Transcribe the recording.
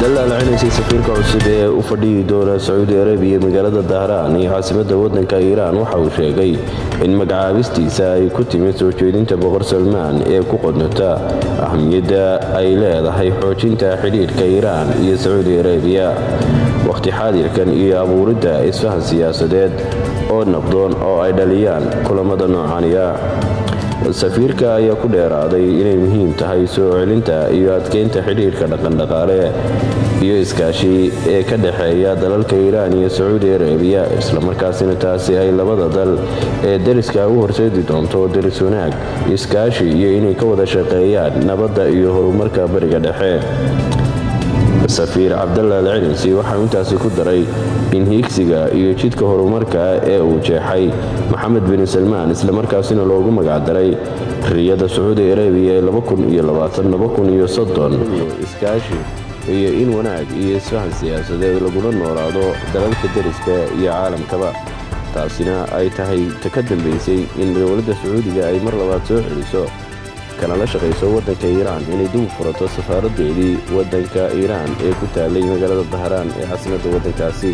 عبدالله العنسي سفيرka cusub ee u fadhiyi doona Saudi Arabia magaalada Dahran iyo caasimadda waddanka Iran waxa uu sheegay in magacaabistiisa ay ku timid soo jeedinta boqor Salmaan ee ku qodnata ahmiyadda ay leedahay xoojinta xiriirka Iran iyo Saudi Arabia waqti xaadirkan iyo abuuridda isfahan siyaasadeed oo nabdoon oo ay dhaliyaan kulamada noocaaniya safiirka ayaa ku dheeraaday inay muhiim tahay soo celinta iyo adkeynta xiriirka dhaqan-dhaqaale iyo iskaashi ee ka dhaxeeya dalalka Iran iyo Saudi Arabia isla markaasina taasi ay labada dal ee dariska u horseedi doonto daris wanaag iskaashi iyo inay ka wada shaqeeyaan nabadda iyo horumarka bariga dhexe safiir Cabdallah Al-عنسي waxa uu intaasi ku daray in hiigsiga iyo jidka horumarka ee uu jeexay Mohammed bin Salmaan isla markaasina loogu magac daray riyada Saudi Arabia ee 2020-2030 iskaashi iyo in wanaag iyo isfahan siyaasadeed lagula noolaado dalalka dariska iyo caalamkaba taasina ay tahay ka dambeysay in dowladda Sacuudiga ay mar labaad soo celiso kana la shaqeyso waddanka Iran inay dib u furato safaaradeedii waddanka Iran ee ku taalay magaalada Dahran ee caasimadda waddankaasi